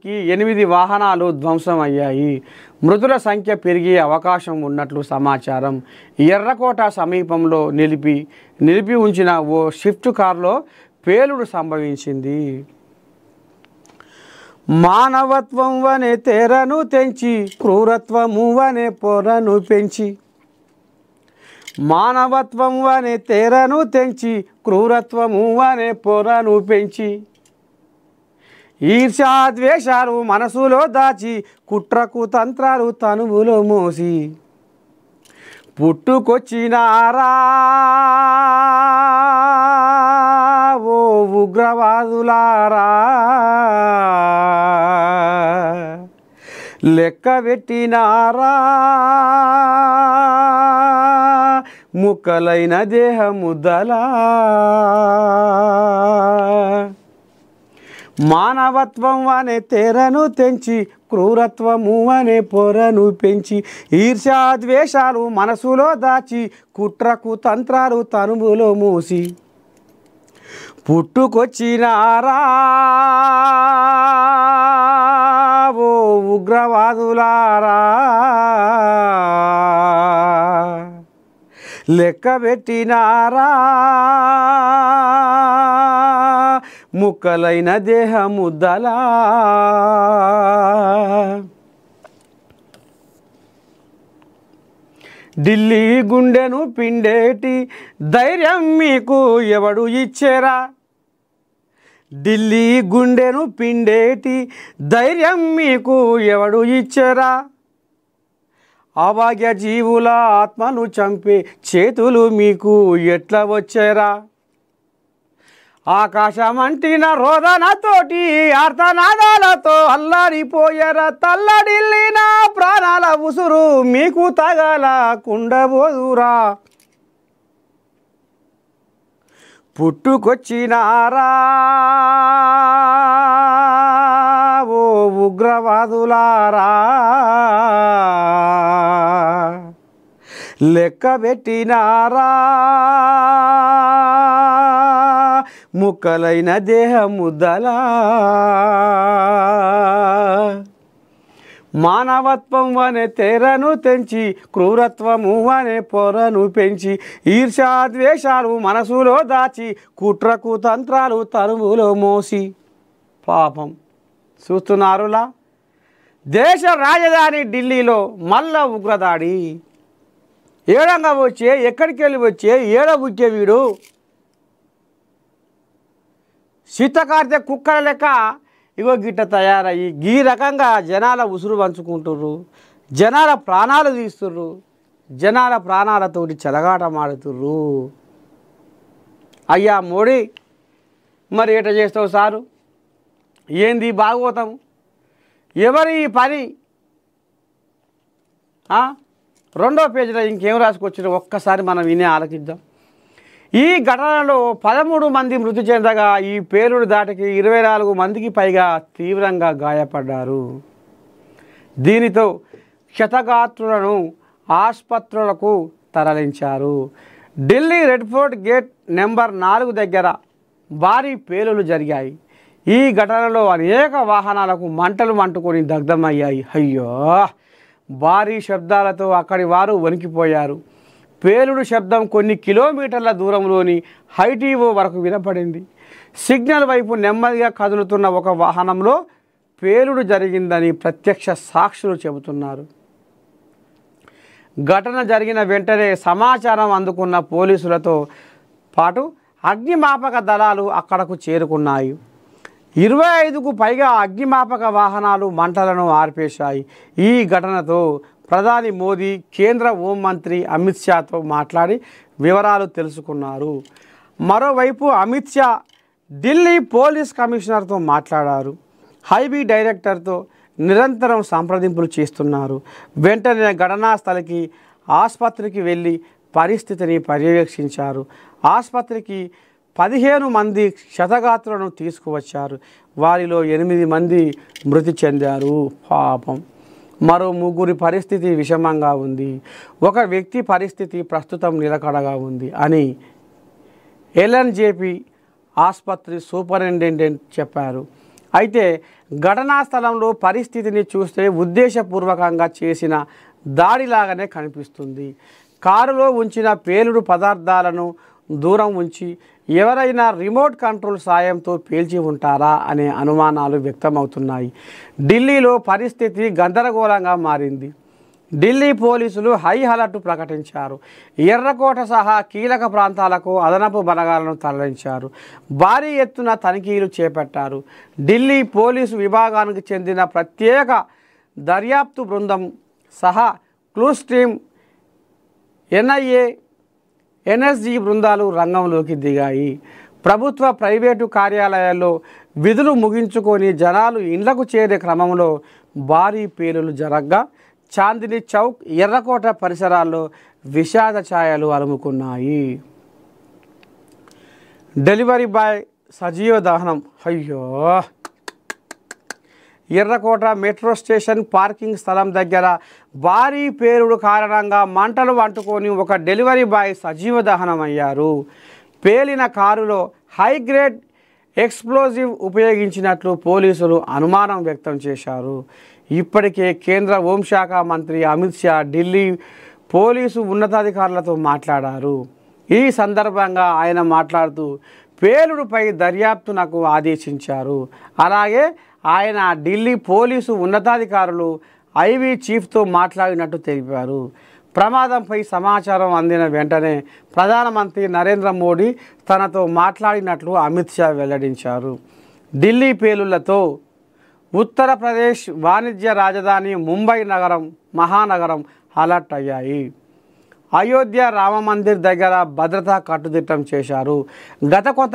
దాడికి 8 వాహనాలు ధ్వంసమయ్యాయి. మృతుల సంఖ్య పెరిగే అవకాశం ఉన్నట్లు సమాచారం. ఎర్రకోట సమీపంలో నిలిపి ఉంచిన ఓ స్విఫ్ట్ కారులో పేలుడు సంభవించింది. మానవత్వం వనే తెరను తెంచి క్రూరత్వము వనే పొరను పెంచి మానవత్వం వనే తెరను తెంచి క్రూరత్వము వనే పొరను పెంచి ఈర్ష్యాద్వేషాలు మనసులో దాచి కుట్రకు తంత్రాలు తనువులో మోసి పుట్టుకొచ్చినారా ఓ ఉగ్రవాదులారా, లెక్క పెట్టినారా ముక్కలైన దేహముద్దలా. మానవత్వం అనే తెరను తెంచి క్రూరత్వము అనే పొరను పెంచి ఈర్ష్యాద్వేషాలు మనసులో దాచి కుట్రకు తంత్రాలు తనువులో మూసి పుట్టుకొచ్చినారా ఓ ఉగ్రవాదులారా, లెక్క పెట్టినారా ముక్కలైన దేహముద్దలా. ఢిల్లీ గుండెను పిండేటి ధైర్యం మీకు ఎవడు ఇచ్చేరా, ఢిల్లీ గుండెను పిండేటి ధైర్యం మీకు ఎవడు ఇచ్చేరా, అభాగ్య జీవుల ఆత్మను చంపే చేతులు మీకు ఎట్లా వచ్చేరా, ఆకాశమంటిన రోదనతోటి ఆర్తనాదాలతో అల్లాడిపోయారా, తల్లడిల్లిన ప్రాణాల ఉసురు మీకు తగలకుండబోదురా, పుట్టుకొచ్చినారా ఓ ఉగ్రవాదులారా, లెక్క పెట్టినారా ముక్కలైన దేహముద్దలా. మానవత్వం అనే తెరను తెంచి క్రూరత్వము అనే పొరను పెంచి ఈర్ష్యాద్వేషాలు మనసులో దాచి కుట్రకు తంత్రాలు తరువులో మోసి. పాపం చూస్తున్నారులా, దేశ రాజధాని ఢిల్లీలో మల్ల ఉగ్రదాడి. ఏడంగా వచ్చే ఎక్కడికి వెళ్ళి వచ్చే ఏడ వచ్చే వీడు శీతకార్తె కుక్కల లెక్క ఇగో గిట్ట తయారయ్యి ఈ రకంగా జనాల ఉసురు పంచుకుంటుర్రు, జనాల ప్రాణాలు తీస్తుర్రు, జనాల ప్రాణాలతోటి చెలగాటమాడుతుర్రు. అయ్యా మోడీ, మరి ఏట చేస్తావు సారు? ఏంది భాగవతం? ఎవరి ఈ పని? రెండో పేజీలో ఇంకేం రాసుకొచ్చారో ఒక్కసారి మనం వినే ఆలోచిద్దాం. ఈ ఘటనలో 13 మంది మృతి చెందగా ఈ పేలుడు దాటికి 24 మందికి పైగా తీవ్రంగా గాయపడ్డారు. దీనితో క్షతగాత్రులను ఆసుపత్రులకు తరలించారు. Delhi red fort gate number 4 దగ్గర భారీ పేలులు జరిగాయి. ఈ ఘటనలో అనేక వాహనాలకు మంటలు అంటుకొని దగ్ధమయ్యాయి. అయ్యో, భారీ శబ్దాలతో అక్కడి వారు వణికిపోయారు. పేలుడు శబ్దం కొన్ని కిలోమీటర్ల దూరంలోని హైటీవో వరకు వినపడింది. సిగ్నల్ వైపు నెమ్మదిగా కదులుతున్న ఒక వాహనంలో పేలుడు జరిగిందని ప్రత్యక్ష సాక్షులు చెబుతున్నారు. ఘటన జరిగిన వెంటనే సమాచారం అందుకున్న పోలీసులతో పాటు అగ్నిమాపక దళాలు అక్కడకు చేరుకున్నాయి. 25కు పైగా అగ్నిమాపక వాహనాలు మంటలను ఆర్పేశాయి. ఈ ఘటనతో ప్రధాని మోదీ కేంద్ర హోంమంత్రి అమిత్ షాతో మాట్లాడి వివరాలు తెలుసుకున్నారు. మరోవైపు అమిత్ షా ఢిల్లీ పోలీస్ కమిషనర్తో మాట్లాడారు. హైబీ డైరెక్టర్తో నిరంతరం సంప్రదింపులు చేస్తున్నారు. వెంటనే ఘటనా స్థలికి ఆసుపత్రికి వెళ్ళి పరిస్థితిని పర్యవేక్షించారు. ఆసుపత్రికి 15 మంది క్షతగాత్రులను తీసుకువచ్చారు. వారిలో 8 మంది మృతి చెందారు. పాపం, మరో 3 పరిస్థితి విషమంగా ఉంది. ఒక వ్యక్తి పరిస్థితి ప్రస్తుతం నిలకడగా ఉంది అని ఎల్ఎన్జేపీ ఆసుపత్రి సూపరింటెండెంట్ చెప్పారు. అయితే ఘటనా స్థలంలో పరిస్థితిని చూస్తే ఉద్దేశపూర్వకంగా చేసిన దాడిలాగానే కనిపిస్తుంది. కారులో ఉంచిన పేలుడు పదార్థాలను దూరం ఉంచి ఎవరైనా రిమోట్ కంట్రోల్ సాయంతో పేల్చి ఉంటారా అనే అనుమానాలు వ్యక్తమవుతున్నాయి. ఢిల్లీలో పరిస్థితి గందరగోళంగా మారింది. ఢిల్లీ పోలీసులు హై అలర్ట్ ప్రకటించారు. ఎర్రకోట సహా కీలక ప్రాంతాలకు అదనపు బలగాలను తరలించారు. భారీ ఎత్తున తనిఖీలు చేపట్టారు. ఢిల్లీ పోలీసు విభాగానికి చెందిన ప్రత్యేక దర్యాప్తు బృందం సహా క్లూస్ టీమ్, ఎన్ఐఏ, ఎన్ఎస్జీ బృందాలు రంగంలోకి దిగాయి. ప్రభుత్వ ప్రైవేటు కార్యాలయాల్లో విధులు ముగించుకొని జనాలు ఇళ్లకు చేరే క్రమంలో భారీ పేలులు జరగ్గా చాందినీ చౌక్, ఎర్రకోట పరిసరాల్లో విషాద ఛాయలు అలుముకున్నాయి. డెలివరీ బాయ్ సజీవ దహనం. అయ్యో! ఎర్రకోట మెట్రో స్టేషన్ పార్కింగ్ స్థలం దగ్గర భారీ పేలుడు కారణంగా మంటలు అంటుకొని ఒక డెలివరీ బాయ్ సజీవ దహనం అయ్యారు. పేలిన కారులో హై గ్రేడ్ ఎక్స్ప్లోజివ్ ఉపయోగించినట్లు పోలీసులు అనుమానం వ్యక్తం చేశారు. ఇప్పటికే కేంద్ర హోంశాఖ మంత్రి అమిత్ షా ఢిల్లీ పోలీసు ఉన్నతాధికారులతో మాట్లాడారు. ఈ సందర్భంగా ఆయన మాట్లాడుతూ పేలుడుపై దర్యాప్తునకు ఆదేశించారు. అలాగే ఆయన ఢిల్లీ పోలీసు ఉన్నతాధికారులు ఐవీ చీఫ్తో మాట్లాడినట్టు తెలిపారు. ప్రమాదంపై సమాచారం అందిన వెంటనే ప్రధానమంత్రి నరేంద్ర మోడీ తనతో మాట్లాడినట్లు అమిత్ షా వెల్లడించారు. ఢిల్లీ పేలుళ్లతో ఉత్తరప్రదేశ్ వాణిజ్య రాజధాని ముంబై నగరం, మహానగరం అలర్ట్ అయ్యాయి. అయోధ్య రామ మందిర్ దగ్గర భద్రతా కట్టుదిట్టం చేశారు. గత కొంత